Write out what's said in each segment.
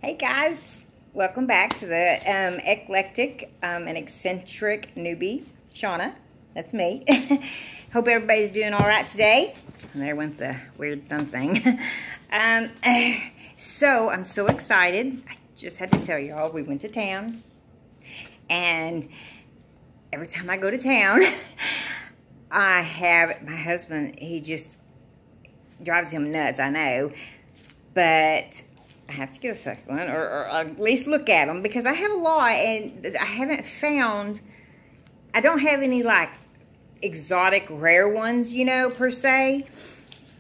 Hey guys, welcome back to the eclectic and eccentric newbie, Shauna. That's me. Hope everybody's doing all right today. And there went the weird thumb thing. So I'm so excited. I just had to tell y'all we went to town, and every time I go to town, I have my husband. He just drives him nuts. I know, but I have to get a succulent or at least look at them because I have a lot and I haven't found, I don't have any like exotic rare ones, you know, per se.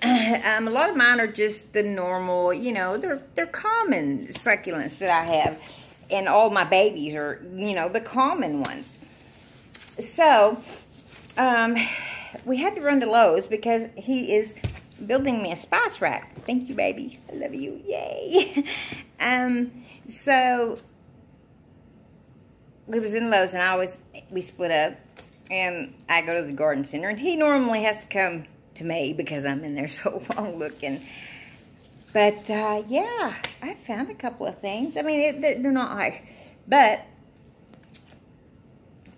A lot of mine are just the normal, you know, they're common succulents that I have, and all my babies are, you know, the common ones. So, we had to run to Lowe's because he is building me a spice rack. Thank you, baby. I love you. Yay. So we was in Lowe's, and we split up, and I go to the garden center, and he normally has to come to me because I'm in there so long looking. But yeah, I found a couple of things. I mean, they're not like, but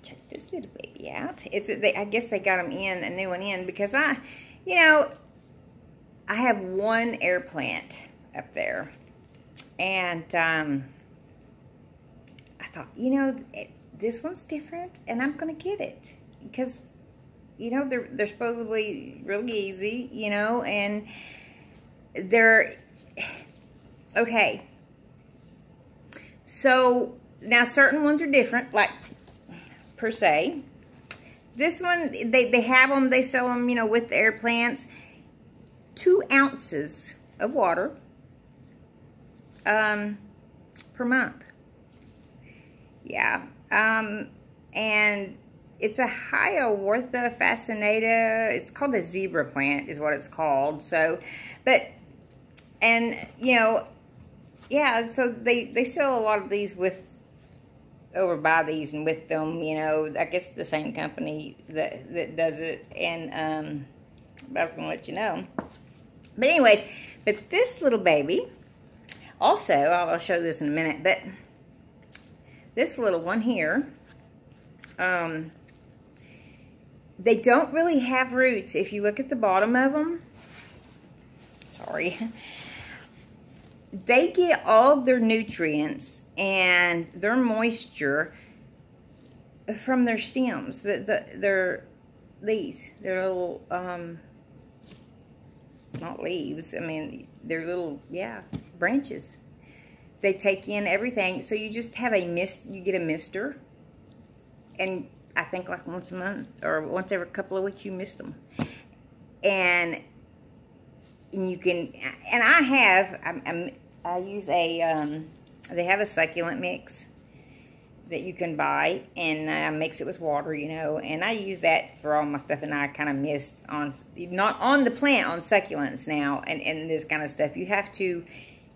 check this little baby out. I guess they got them in, a new one in, because you know, I have one air plant up there, and I thought, you know, this one's different, and I'm gonna get it because, you know, they're supposedly really easy, you know, and they're okay. So now certain ones are different, like per se. This one, they have them, they sell them, you know, with the air plants. 2 ounces of water per month. Yeah. And it's a Hyowortha fascinata. It's called a zebra plant is what it's called. So, and you know, yeah, so they sell a lot of these over by these and with them, you know, I guess the same company that does it. And but I was gonna let you know. But anyways, but this little baby, also, I'll show this in a minute, but this little one here, they don't really have roots. If you look at the bottom of them, sorry, they get all their nutrients and their moisture from their stems. They're little, not leaves, I mean, they're little, yeah, branches. They take in everything, so you just have you get a mister, and I think like once a month, or once every couple of weeks you mist them. And you can, and I use a, they have a succulent mix that you can buy, and I mix it with water, you know, and I use that for all my stuff, and I kind of mist on, not on the plant, on succulents now, and this kind of stuff. You have to,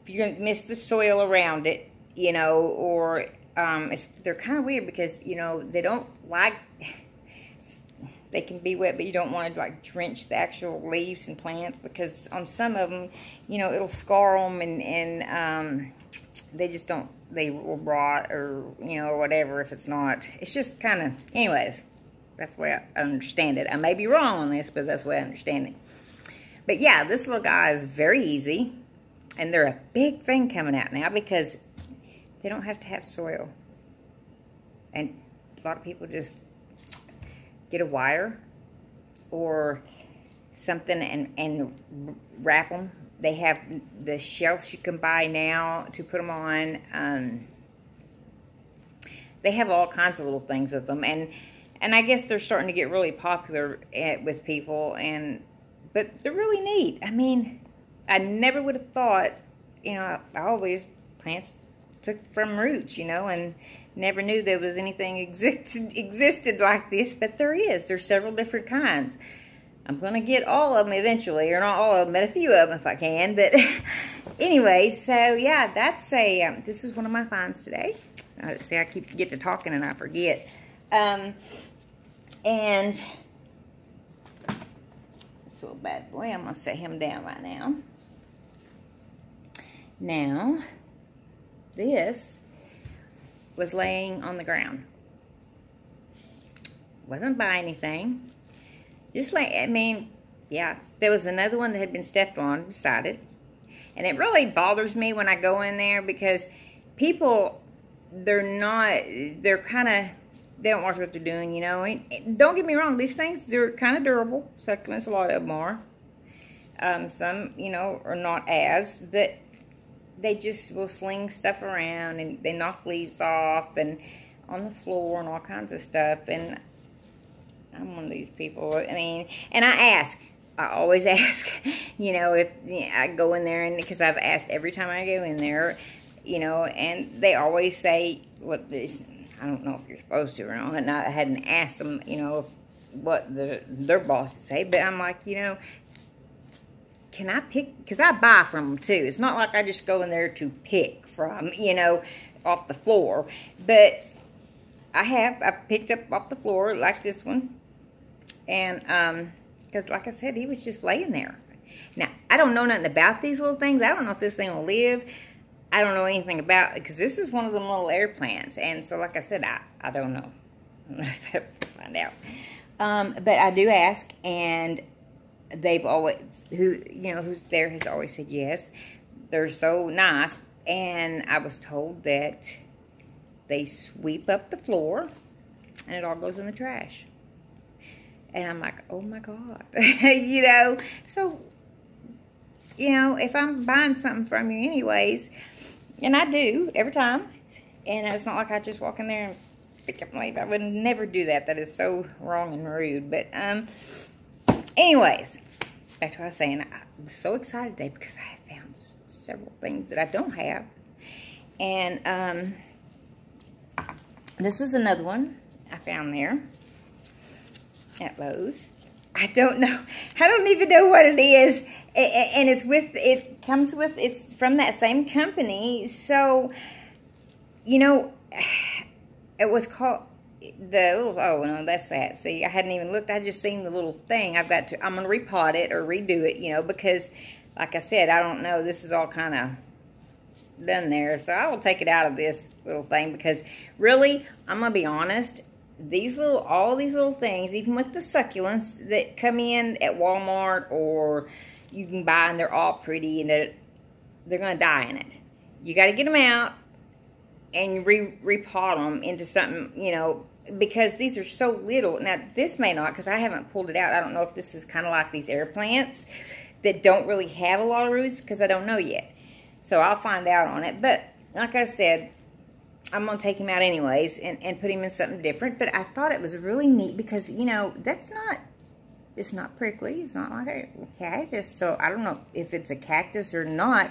if you're going to mist the soil around it, you know, or, they're kind of weird because, you know, they don't like, they can be wet, but you don't want to, like, drench the actual leaves and plants, because on some of them, you know, it'll scar them, and they just don't, they will rot, or, you know, or whatever if it's not. It's just kind of, anyways, that's the way I understand it. I may be wrong on this, but that's the way I understand it. But yeah, this little guy is very easy, and they're a big thing coming out now because they don't have to have soil. And a lot of people just get a wire or something and wrap them. They have the shelves you can buy now to put them on. They have all kinds of little things with them, and I guess they're starting to get really popular with people. But they're really neat. I mean, I never would have thought. You know, I always plants took from roots, you know, and never knew there was anything existed like this. But there is. There's several different kinds. I'm going to get all of them eventually, or not all of them, but a few of them if I can. But anyway, so yeah, that's this is one of my finds today. See, I get to talking and I forget. And this little bad boy, I'm going to set him down right now. Now, This was laying on the ground. Wasn't by anything. Just like, I mean, yeah. There was another one that had been stepped on beside it. And it really bothers me when I go in there because people, they're kind of, they don't watch what they're doing, you know. And don't get me wrong, these things, they're kind of durable. Succulents, a lot of them are. Some, you know, are not as, but they just will sling stuff around and they knock leaves off and on the floor and all kinds of stuff. And I'm one of these people. I mean, and I always ask, you know, if I go in there, and because I've asked every time I go in there, you know, and they always say what this. I don't know if you're supposed to or not, and I hadn't asked them, you know, what their bosses say, but I'm like, you know, can I pick, because I buy from them too. It's not like I just go in there to pick from, you know, off the floor. But I picked up off the floor like this one. And, because like I said, he was just laying there. Now, I don't know nothing about these little things. I don't know if this thing will live. I don't know anything about it, because this is one of them little air plants. And so, like I said, I don't know. I'm going to find out. But I do ask, and they've always, who's there has always said yes. They're so nice. And I was told that they sweep up the floor and it all goes in the trash. And I'm like, oh my God. You know, so, you know, if I'm buying something from you anyways, and I do every time, and it's not like I just walk in there and pick up my leaf. I would never do that. That is so wrong and rude. But anyways, back to what I was saying. I'm so excited today because I have found several things that I don't have. And this is another one I found there at Lowe's. I don't know. I don't even know what it is. And it's from that same company. So, you know, it was called the little, oh no, that's that. See, I hadn't even looked. I just seen the little thing. I'm going to repot it or redo it, you know, because like I said, I don't know. This is all kind of done there. So I will take it out of this little thing because really, I'm going to be honest, all these little things, even with the succulents that come in at Walmart or you can buy, and they're all pretty, and they're going to die in it. You got to get them out and repot them into something, you know, because these are so little. Now, this may not, because I haven't pulled it out. I don't know if this is kind of like these air plants that don't really have a lot of roots, because I don't know yet. So I'll find out on it. But like I said, I'm going to take him out anyways and put him in something different. But I thought it was really neat because, you know, it's not prickly. It's not like a cactus. So I don't know if it's a cactus or not.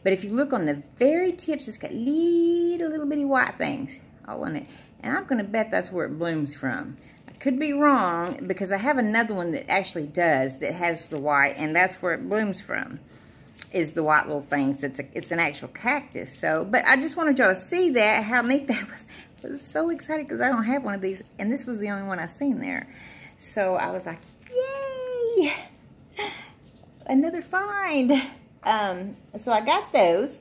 But if you look on the very tips, it's got little bitty white things all on it. And I'm going to bet that's where it blooms from. I could be wrong because I have another one that actually does, that has the white, and that's where it blooms from, is the white little things. It's an actual cactus. So, but I just wanted y'all to see that, how neat that was. I was so excited because I don't have one of these, and this was the only one I seen there. So I was like, yay! Another find. So I got those,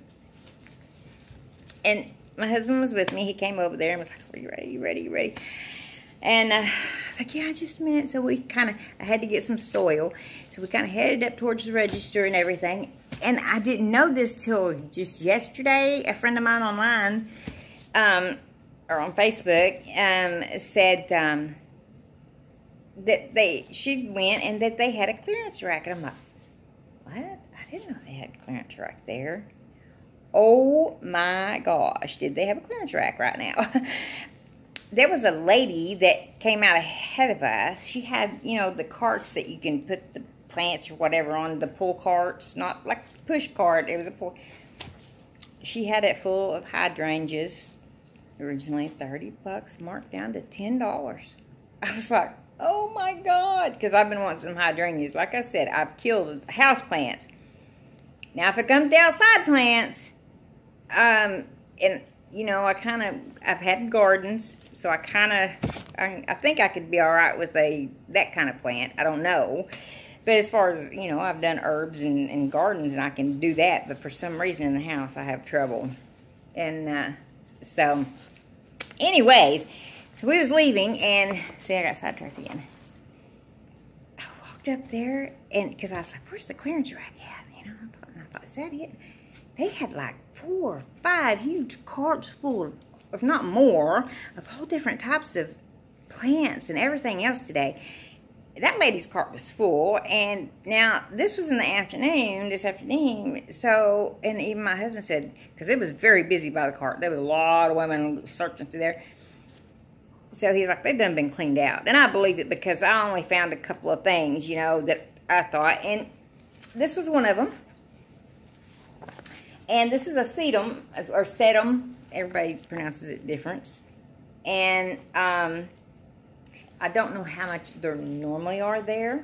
and my husband was with me. He came over there and was like, are you ready? You ready? You ready? And I was like, yeah, just a minute. So I had to get some soil. So we kind of headed up towards the register and everything. And I didn't know this till just yesterday. A friend of mine online, or on Facebook, said that she went and that they had a clearance rack. And I'm like, what? I didn't know they had a clearance rack there. Oh my gosh, did they have a clearance rack right now? There was a lady that came out ahead of us. She had, you know, the carts that you can put the plants or whatever on, the pull carts, not like the push cart. It was a pull. She had it full of hydrangeas, originally 30 bucks, marked down to $10. I was like, oh my God, because I've been wanting some hydrangeas. Like I said, I've killed house plants. Now, if it comes to outside plants, and you know, I've had gardens, so I think I could be all right with that kind of plant. I don't know. But as far as, you know, I've done herbs and gardens, and I can do that. But for some reason in the house, I have trouble And so, anyways, so we was leaving, and see, I got sidetracked again. I walked up there, and because I was like, "Where's the clearance rack at?" You know, I thought, "Is that it?" They had like 4 or 5 huge carts full of, if not more, of all different types of plants and everything else today. That lady's cart was full, and now this was in the afternoon, this afternoon, so, and even my husband said, because it was very busy by the cart, there was a lot of women searching through there, so he's like, they've done been cleaned out, and I believe it, because I only found a couple of things, you know, that I thought, and this was one of them, and this is a sedum, or sedum, everybody pronounces it different, and, I don't know how much there normally are there,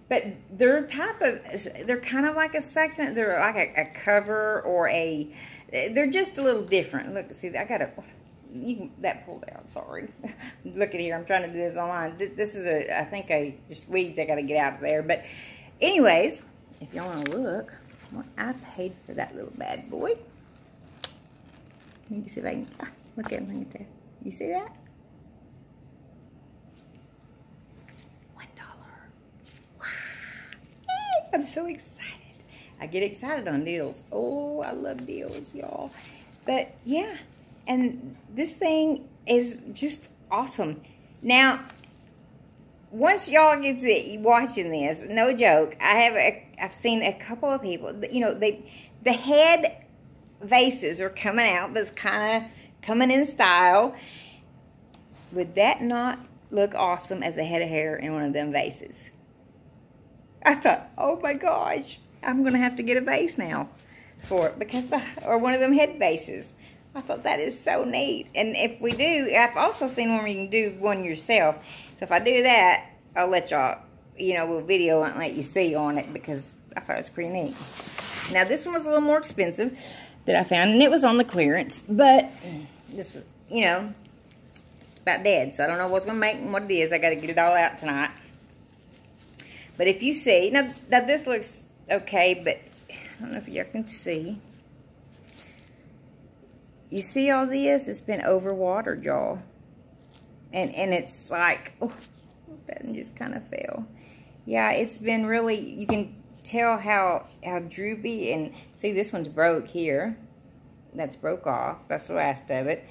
but they're they're kind of like a succulent. They're like a cover or they're just a little different. Look, see, I got that pulled out, sorry. Look at here, I'm trying to do this online. This is I think just weeds I got to get out of there. But anyways, if y'all want to look, what I paid for that little bad boy. Let me see if I can, look at him there. You see that? I'm so excited. I get excited on deals. Oh, I love deals, y'all. But yeah, and this thing is just awesome. Now, once y'all get watching this, no joke, I've seen a couple of people, you know, the head vases are coming out. That's kind of coming in style. Would that not look awesome as a head of hair in one of them vases? I thought, oh my gosh, I'm going to have to get a vase now for it, or one of them head vases. I thought that is so neat. And if we do, I've also seen one where you can do one yourself. So if I do that, I'll let y'all, you know, we'll video and let you see on it, because I thought it was pretty neat. Now this one was a little more expensive that I found, and it was on the clearance, but this was, you know, about dead. So I don't know what's going to make and what it is. I got to get it all out tonight. But if you see, now this looks okay, but I don't know if y'all can see. You see all this? It's been overwatered, y'all. And it's like, oh, that just kind of fell. Yeah, it's been really, you can tell how droopy, and see this one's broke here. That's broke off. That's the last of it.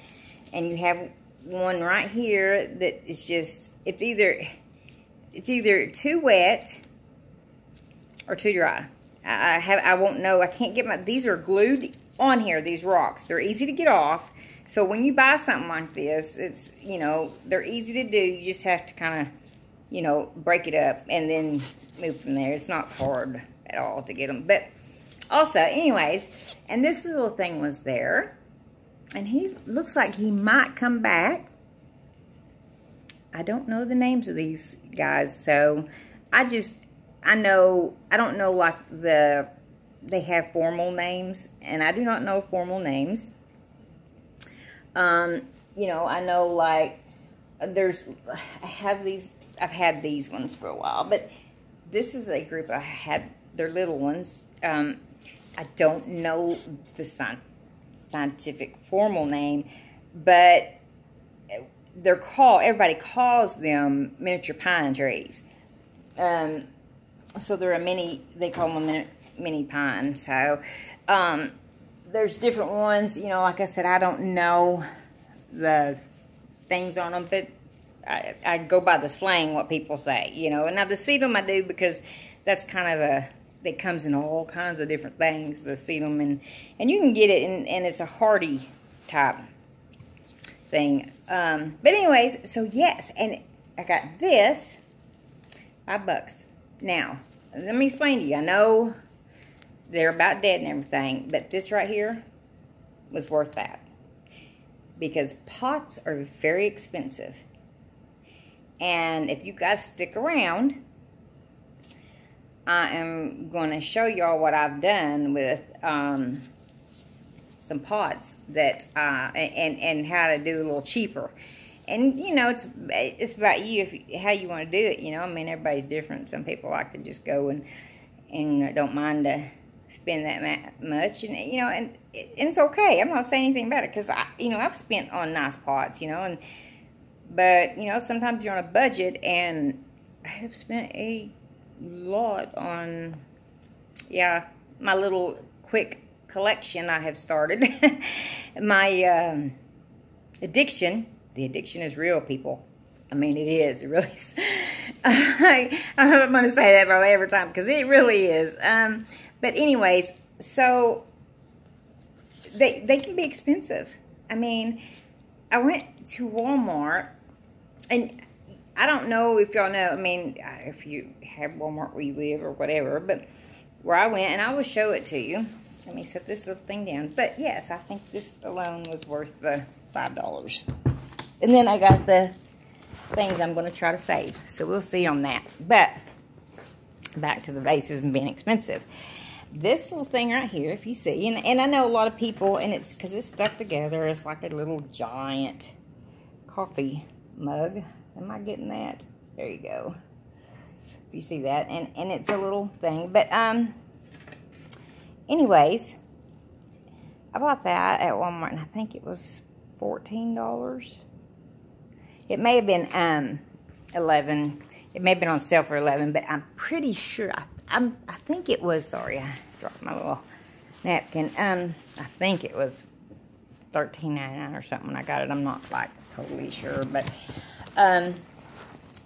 And you have one right here that is just, it's either too wet or too dry. I won't know. I can't get these are glued on here, these rocks. They're easy to get off. So when you buy something like this, it's, you know, they're easy to do. You just have to kind of, you know, break it up and then move from there. It's not hard at all to get them. But also, anyways, and this little thing was there. And he looks like he might come back. I don't know the names of these guys, so I don't know like they have formal names, and I do not know formal names. You know, I know like I've had these ones for a while, but this is a group I had, they're little ones. I don't know the scientific formal name, but everybody calls them miniature pine trees. So they're they call them a mini pine. So, there's different ones, you know, like I said, I don't know the things on them, but I go by the slang, what people say, you know. And now the sedum I do, because that's kind of that comes in all kinds of different things, the sedum, and you can get it and it's a hardy type thing. But anyways, so yes, and I got this, $5. Now, let me explain to you. I know they're about dead and everything, but this right here was worth that. Because pots are very expensive. And if you guys stick around, I am going to show y'all what I've done with some pots that and how to do a little cheaper. And you know, it's about you, how you want to do it. You know, I mean, everybody's different. Some people like to just go and don't mind the spend that much, and you know, and it's okay. I'm not saying anything about it, because you know, I've spent on nice pots, you know, but you know, sometimes you're on a budget, and I have spent a lot on, yeah, my little quick collection I have started. My addiction. The addiction is real, people. I mean, it is. It really is. I'm going to say that probably every time, because it really is. But anyways, so they can be expensive. I mean, I went to Walmart, and I don't know if y'all know, I mean, if you have Walmart where you live or whatever, but where I went, and I will show it to you. Let me set this little thing down. But yes, I think this alone was worth the $5. And then I got the things I'm going to try to save. So we'll see on that. But back to the vases and being expensive. This little thing right here, if you see, and I know a lot of people, and it's because it's stuck together, it's like a little giant coffee mug. Am I getting that? There you go. If you see that. And it's a little thing. But anyways, I bought that at Walmart, and I think it was $14. It may have been $11. It may have been on sale for $11, but I'm pretty sure. I think it was. Sorry, I dropped my little napkin. I think it was $13.99 or something when I got it. I'm not like totally sure, but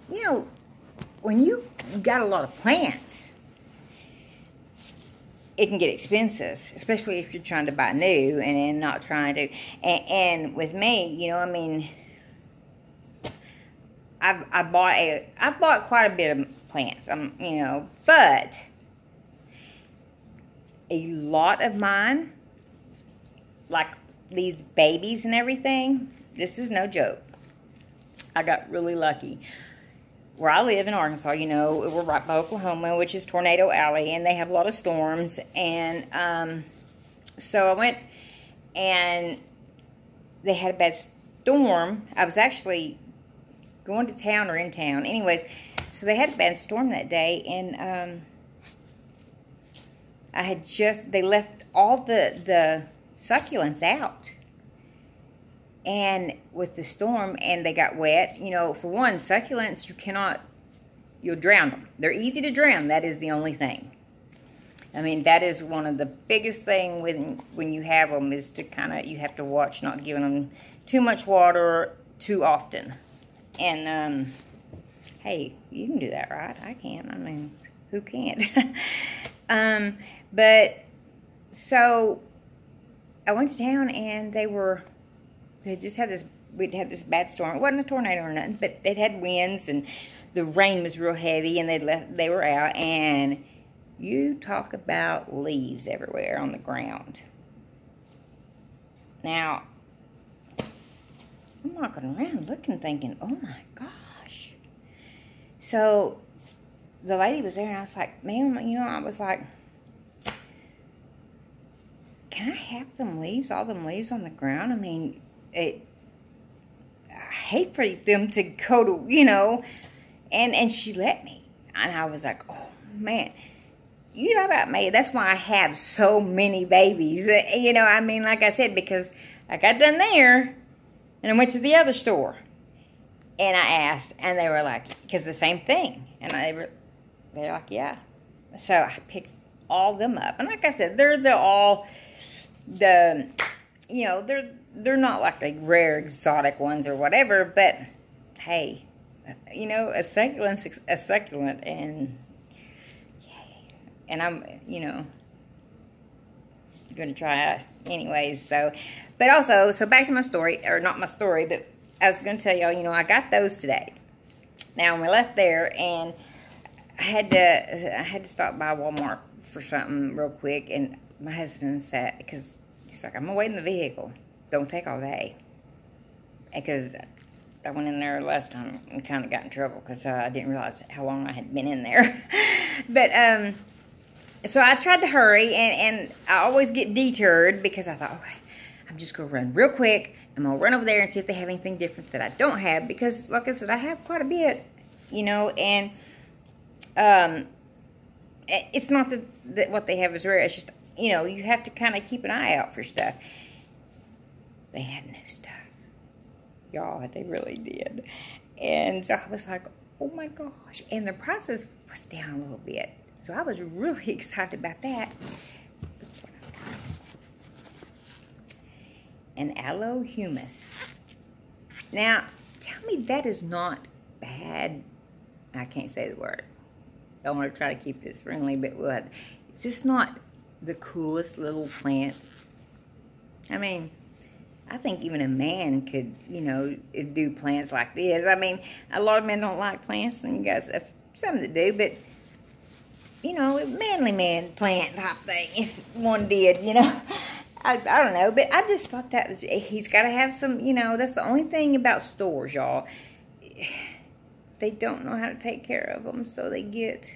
you know, when you got a lot of plants, it can get expensive, especially if you're trying to buy new and then not trying to. And with me, you know, I mean, I bought quite a bit of plants, you know, but a lot of mine, like these babies and everything, this is no joke. I got really lucky. Where I live in Arkansas, you know, we're right by Oklahoma, which is Tornado Alley, and they have a lot of storms. And so I went, and they had a bad storm. I was actually going to town or in town. Anyways, so they had a bad storm that day, and they left all the succulents out. And with the storm, and they got wet, you know, for one, succulents, you'll drown them. They're easy to drown. That is the only thing. I mean, that is one of the biggest thing when you have them, is to kind of, you have to watch not giving them too much water too often. And, hey, you can do that, right? I can. I mean, who can't? But, so, I went to town, and they just had we'd had this bad storm. It wasn't a tornado or nothing, but they'd had winds, and the rain was real heavy, and they were out, and you talk about leaves everywhere on the ground. Now, I'm walking around looking, thinking, oh my gosh. So, the lady was there, and I was like, ma'am, you know, I was like, can I have them leaves, all them leaves on the ground? I mean, I hate for them to go to, you know, and she let me. And I was like, oh, man. You know about me. That's why I have so many babies. You know, I mean, like I said, because I got done there, and I went to the other store. And I asked, and they were like, because the same thing. And they're like, yeah. So I picked all of them up. And like I said, they're you know, they're not like the rare exotic ones or whatever, but hey, you know, a succulent's a succulent, and I'm, you know, going to try it anyways. So, but also, so back to my story, or not my story, but I was going to tell y'all, you know, I got those today. Now, when we left there, and I had to stop by Walmart for something real quick, and my husband said, because he's like, I'm going to wait in the vehicle. Don't take all day. Because I went in there last time and kind of got in trouble because I didn't realize how long I had been in there. But, so I tried to hurry, and I always get deterred because I thought, okay, I'm just going to run real quick. I'm going to run over there and see if they have anything different that I don't have. Because, like I said, I have quite a bit, you know, and it's not that what they have is rare. It's just, you know, you have to kind of keep an eye out for stuff. They had new stuff. Y'all, they really did. And so I was like, oh my gosh. And the prices was down a little bit. So I was really excited about that. And aloe humus. Now, tell me that is not bad. I can't say the word. I want to try to keep this friendly, but what? Is this not the coolest little plant? I mean, I think even a man could, you know, do plants like this. I mean, a lot of men don't like plants, and you guys have some that do, but, you know, a manly man plant type thing, if one did, you know. I don't know, but I just thought that was, he's got to have some, you know, that's the only thing about stores, y'all. They don't know how to take care of them, so they get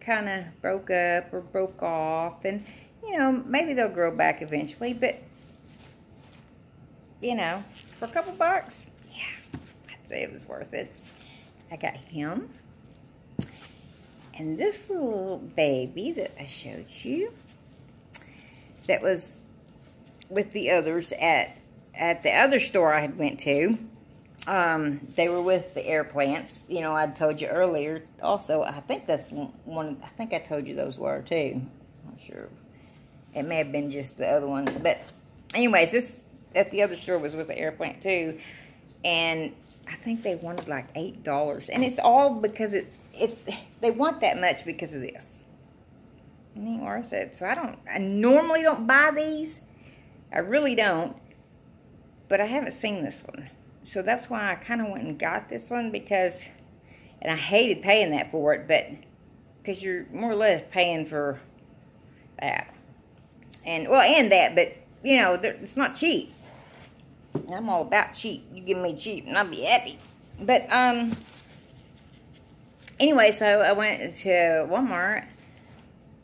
kind of broke up or broke off, and, you know, maybe they'll grow back eventually, but, you know, for a couple bucks, yeah, I'd say it was worth it. I got him, and this little baby that I showed you, that was with the others at the other store I had went to. They were with the air plants. You know, I told you earlier. Also, I think that's one. I think I told you those were too. I'm not sure. It may have been just the other one. But anyways, this at the other store was with the air plant too. And I think they wanted like $8. And it's all because they want that much because of this. It ain't worth it. So I normally don't buy these. I really don't. But I haven't seen this one. So that's why I kind of went and got this one because, and I hated paying that for it, but because you're more or less paying for that. And, well, and that, but, you know, it's not cheap. I'm all about cheap. You give me cheap and I'll be happy. But, anyway, so I went to Walmart.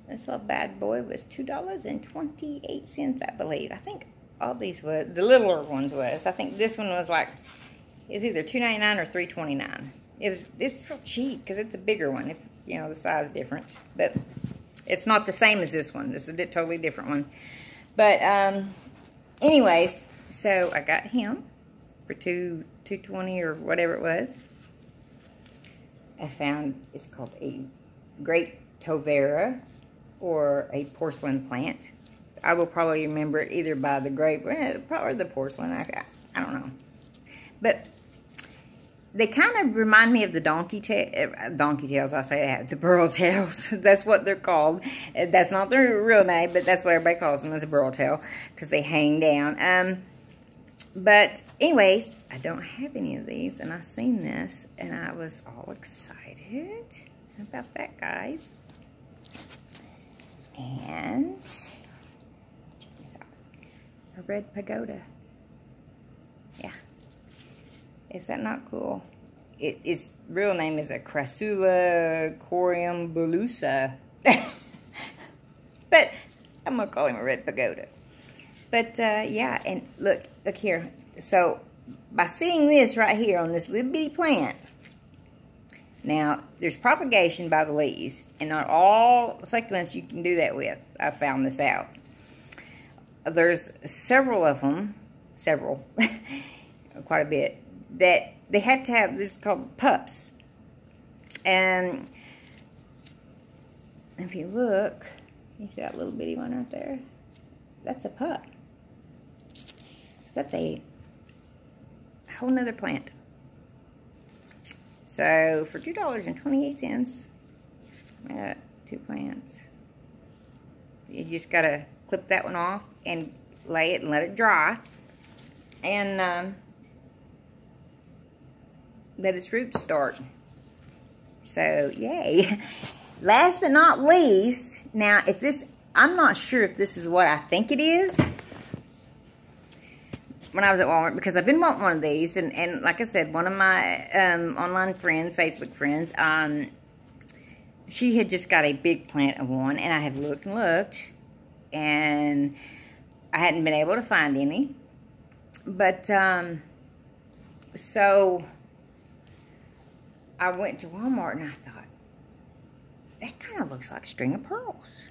This little bad boy was $2.28, I believe. I think all these were, the littler ones was. I think this one was like, it's either $2.99 or $3.29. It's real cheap because it's a bigger one. If you know the size difference, but it's not the same as this one. This is a totally different one. But anyways, so I got him for $2.20 or whatever it was. I found it's called a grape tovera or a porcelain plant. I will probably remember it either by the grape or the porcelain. I don't know. But they kind of remind me of the donkey tails. I say that. The burl tails. That's what they're called. That's not their real name, but that's what everybody calls them, as a burl tail, because they hang down. But anyways, I don't have any of these, and I seen this, and I was all excited about that, guys. And check this out. A red pagoda. Yeah. Is that not cool? Its real name is a Crassula coriambulusa. But I'm going to call him a red pagoda. But, yeah, and look here. So, by seeing this right here on this little bitty plant, now, there's propagation by the leaves, and not all succulents you can do that with. I found this out. There's several of them, quite a bit, that they have to have, this is called pups. And if you look, you see that little bitty one right there? That's a pup. So that's a whole nother plant. So for $2.28, I got 2 plants. You just gotta clip that one off and lay it and let it dry, and let its roots start. So yay! Last but not least, now if this, I'm not sure if this is what I think it is. When I was at Walmart, because I've been wanting one of these, and like I said, one of my online friends, Facebook friends, she had just got a big plant of one, and I have looked and looked, and I hadn't been able to find any. But so I went to Walmart, and I thought, that kind of looks like string of pearls.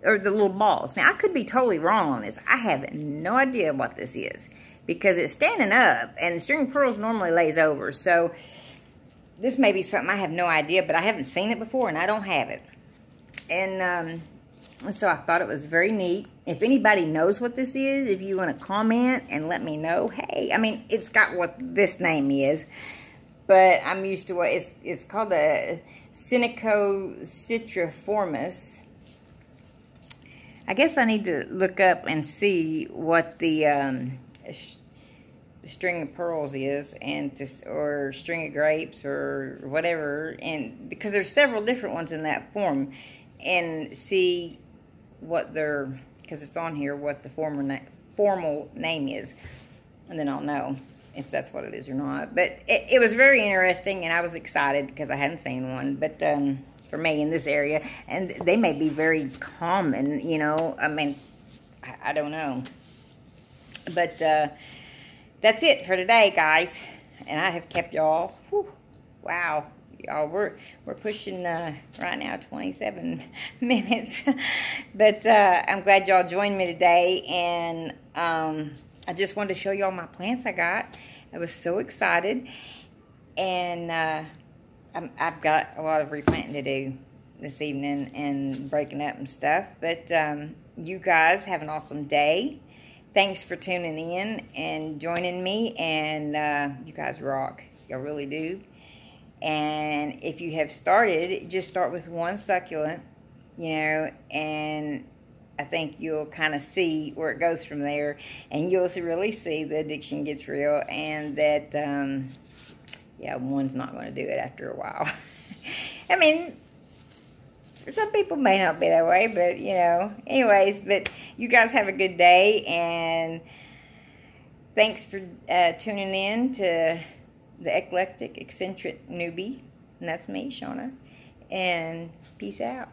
Or the little balls. Now, I could be totally wrong on this. I have no idea what this is. Because it's standing up, and string of pearls normally lays over. So, this may be something I have no idea, but I haven't seen it before, and I don't have it. And so I thought it was very neat. If anybody knows what this is, if you want to comment and let me know, hey, I mean, it's got what this name is, but I'm used to what it's called the Citriformis. I guess I need to look up and see what the string of pearls is, or string of grapes, or whatever, and because there's several different ones in that form, and see what because it's on here, what the formal name is, and then I'll know if that's what it is or not. But it was very interesting, and I was excited because I hadn't seen one, but for me in this area, and they may be very common, you know, I mean, I don't know, but that's it for today, guys, and I have kept y'all, wow, y'all, we're pushing right now 27 minutes, but I'm glad y'all joined me today, and I just wanted to show y'all my plants I got. I was so excited, and I've got a lot of replanting to do this evening and breaking up and stuff, but you guys have an awesome day. Thanks for tuning in and joining me, and you guys rock. Y'all really do. And if you have started, just start with one succulent, you know, and I think you'll kind of see where it goes from there, and you'll really see the addiction gets real, and that, yeah, one's not going to do it after a while. I mean, some people may not be that way, but, you know, anyways, but you guys have a good day, and thanks for tuning in to the eclectic, eccentric newbie, and that's me, Shauna, and peace out.